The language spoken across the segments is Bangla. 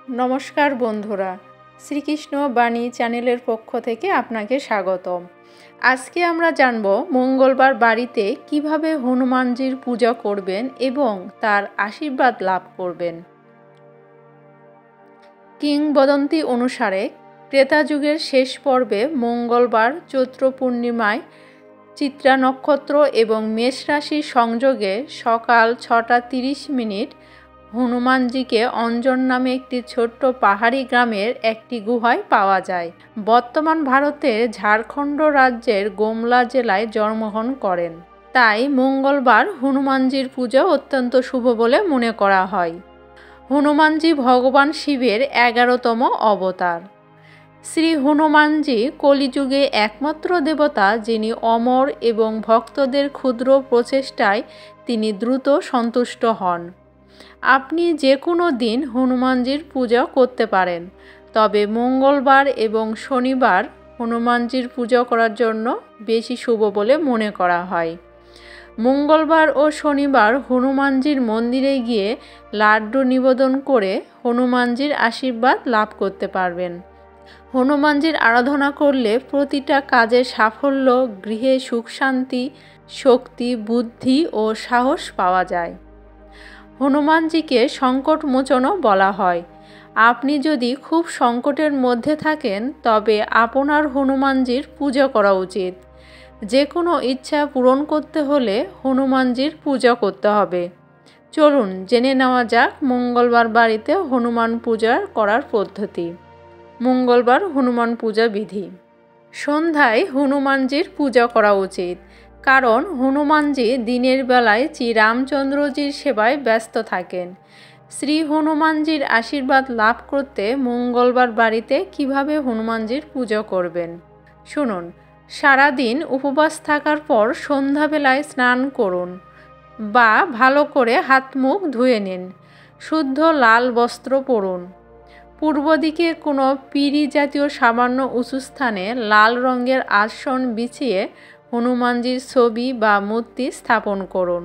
নমস্কার বন্ধুরা, শ্রীকৃষ্ণ বাণী চ্যানেলের পক্ষ থেকে আপনাকে স্বাগতম। আজকে আমরা জানব মঙ্গলবার বাড়িতে কিভাবে হনুমানজির পূজা করবেন এবং তার আশীর্বাদ লাভ করবেন। কিংবদন্তি অনুসারে ত্রেতা যুগের শেষ পর্বে মঙ্গলবার চৈত্র পূর্ণিমায় চিত্রা নক্ষত্র এবং মেষ রাশির সংযোগে সকাল 6:30 হনুমানজিকে অঞ্জন নামে একটি ছোট্ট পাহাড়ি গ্রামের একটি গুহায় পাওয়া যায়। বর্তমান ভারতের ঝাড়খণ্ড রাজ্যের গোমলা জেলায় জন্মগ্রহণ করেন। তাই মঙ্গলবার হনুমানজির পূজা অত্যন্ত শুভ বলে মনে করা হয়। হনুমানজি ভগবান শিবের 11তম অবতার। শ্রী হনুমানজি কলিযুগে একমাত্র দেবতা যিনি অমর এবং ভক্তদের ক্ষুদ্র প্রচেষ্টায় তিনি দ্রুত সন্তুষ্ট হন। আপনি যে কোনো দিন হনুমানজির পূজা করতে পারেন, তবে মঙ্গলবার এবং শনিবার হনুমানজির পূজা করার জন্য বেশি শুভ বলে মনে করা হয়। মঙ্গলবার ও শনিবার হনুমানজির মন্দিরে গিয়ে লাড্ডু নিবেদন করে হনুমানজির আশীর্বাদ লাভ করতে পারবেন। হনুমানজির আরাধনা করলে প্রতিটা কাজে সাফল্য, গৃহে সুখ শান্তি, শক্তি, বুদ্ধি ও সাহস পাওয়া যায়। হনুমানজিকে সংকট মোচনও বলা হয়। আপনি যদি খুব সংকটের মধ্যে থাকেন তবে আপনার হনুমানজির পূজা করা উচিত। যে কোনো ইচ্ছা পূরণ করতে হলে হনুমানজির পূজা করতে হবে। চলুন জেনে নেওয়া যাক মঙ্গলবার বাড়িতে হনুমান পূজা করার পদ্ধতি। মঙ্গলবার হনুমান পূজা বিধি। সন্ধ্যায় হনুমানজির পূজা করা উচিত, কারণ হনুমানজি দিনের বেলায় শ্রীরামচন্দ্রজির সেবায় ব্যস্ত থাকেন। শ্রী হনুমানজির আশীর্বাদ লাভ করতে মঙ্গলবার বাড়িতে কিভাবে হনুমানজির পূজা করবেন শুনুন। সারাদিন উপবাস থাকার পর সন্ধ্যাবেলায় স্নান করুন বা ভালো করে হাত মুখ ধুয়ে নিন। শুদ্ধ লাল বস্ত্র পরুন। পূর্ব দিকে কোনো পিঁড়ি জাতীয় সামান্য উঁচু স্থানে লাল রঙের আসন বিছিয়ে হনুমানজির ছবি বা মূর্তি স্থাপন করুন।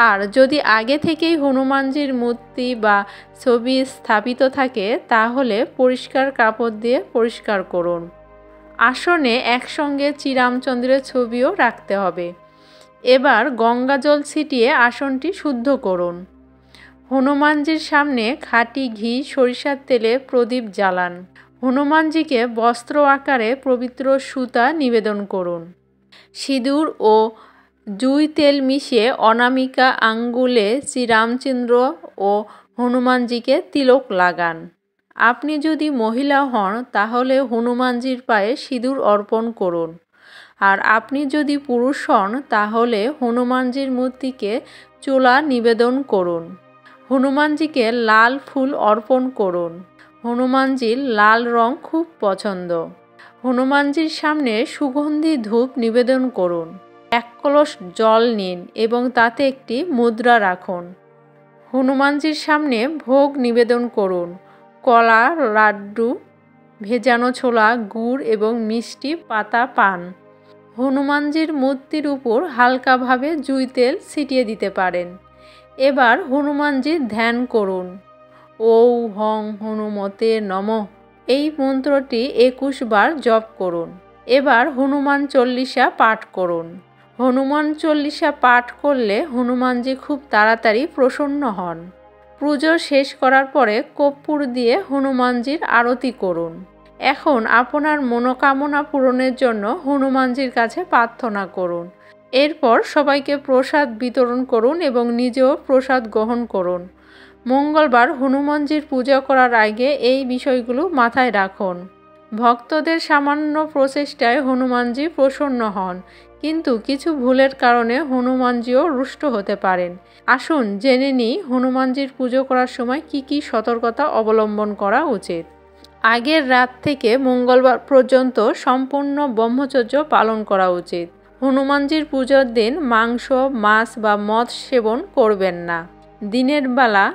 আর যদি আগে থেকেই হনুমানজির মূর্তি বা ছবি স্থাপিত থাকে তাহলে পরিষ্কার কাপড় দিয়ে পরিষ্কার করুন। আসনে একসঙ্গে শ্রীরামচন্দ্রের ছবিও রাখতে হবে। এবার গঙ্গা জল ছিটিয়ে আসনটি শুদ্ধ করুন। হনুমানজির সামনে খাঁটি ঘি সরিষার তেলে প্রদীপ জ্বালান। হনুমানজিকে বস্ত্র আকারে পবিত্র সুতা নিবেদন করুন। সিঁদুর ও জুঁই তেল মিশিয়ে অনামিকা আঙ্গুলে শ্রীরামচন্দ্র ও হনুমানজিকে তিলক লাগান। আপনি যদি মহিলা হন তাহলে হনুমানজির পায়ে সিঁদুর অর্পণ করুন। আর আপনি যদি পুরুষ হন তাহলে হনুমানজির মূর্তিকে চূলা নিবেদন করুন। হনুমানজিকে লাল ফুল অর্পণ করুন। হনুমানজির লাল রং খুব পছন্দ। হনুমানজির সামনে সুগন্ধি ধূপ নিবেদন করুন। 1 কলস জল নিন এবং তাতে একটি মুদ্রা রাখুন। হনুমানজির সামনে ভোগ নিবেদন করুন। কলা, লাড্ডু, ভেজানো ছোলা, গুড় এবং মিষ্টি পাতা পান। হনুমানজির মূর্তির উপর হালকাভাবে জুঁই তেল ছিটিয়ে দিতে পারেন। এবার হনুমানজির ধ্যান করুন। ঔ হং হনুমতে নমঃ এই মন্ত্রটি 21 বার জপ করুন। এবার হনুমান চল্লিশা পাঠ করুন। হনুমান চল্লিশা পাঠ করলে হনুমানজি খুব তাড়াতাড়ি প্রসন্ন হন। পুজো শেষ করার পরে কর্পূর দিয়ে হনুমানজির আরতি করুন। এখন আপনার মনোকামনা পূরণের জন্য হনুমানজির কাছে প্রার্থনা করুন। এরপর সবাইকে প্রসাদ বিতরণ করুন এবং নিজেও প্রসাদ গ্রহণ করুন। মঙ্গলবার হনুমানজির পূজা করার আগে এই বিষয়গুলো মাথায় রাখুন। ভক্তদের সামান্য প্রচেষ্টায় হনুমানজি প্রসন্ন হন, কিন্তু কিছু ভুলের কারণে হনুমানজিও রুষ্ট হতে পারেন। আসুন জেনে নিই হনুমানজির পুজো করার সময় কি কি সতর্কতা অবলম্বন করা উচিত। আগের রাত থেকে মঙ্গলবার পর্যন্ত সম্পূর্ণ ব্রহ্মচর্য পালন করা উচিত। হনুমানজির পুজোর দিন মাংস, মাছ বা মদ সেবন করবেন না। দিনের বেলা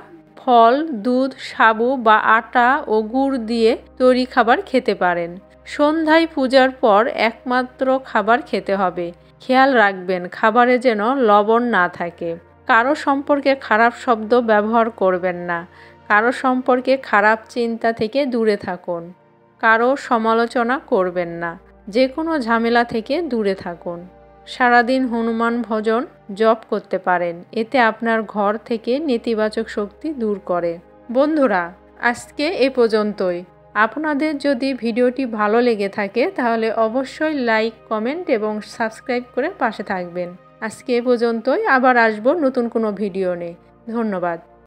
ফল, দুধ, সাবু বা আটা ও গুড় দিয়ে তৈরি খাবার খেতে পারেন। সন্ধ্যায় পূজার পর একমাত্র খাবার খেতে হবে। খেয়াল রাখবেন খাবারে যেন লবণ না থাকে। কারো সম্পর্কে খারাপ শব্দ ব্যবহার করবেন না, কারো সম্পর্কে খারাপ চিন্তা থেকে দূরে থাকুন। কারো সমালোচনা করবেন না। যে কোনো ঝামেলা থেকে দূরে থাকুন। সারাদিন হনুমান ভজন জপ করতে পারেন। এতে আপনার ঘর থেকে নেতিবাচক শক্তি দূর করে। বন্ধুরা, আজকে এ পর্যন্তই। আপনাদের যদি ভিডিওটি ভালো লেগে থাকে তাহলে অবশ্যই লাইক, কমেন্ট এবং সাবস্ক্রাইব করে পাশে থাকবেন। আজকে এ পর্যন্তই। আবার আসবো নতুন কোনো ভিডিও নিয়ে। ধন্যবাদ।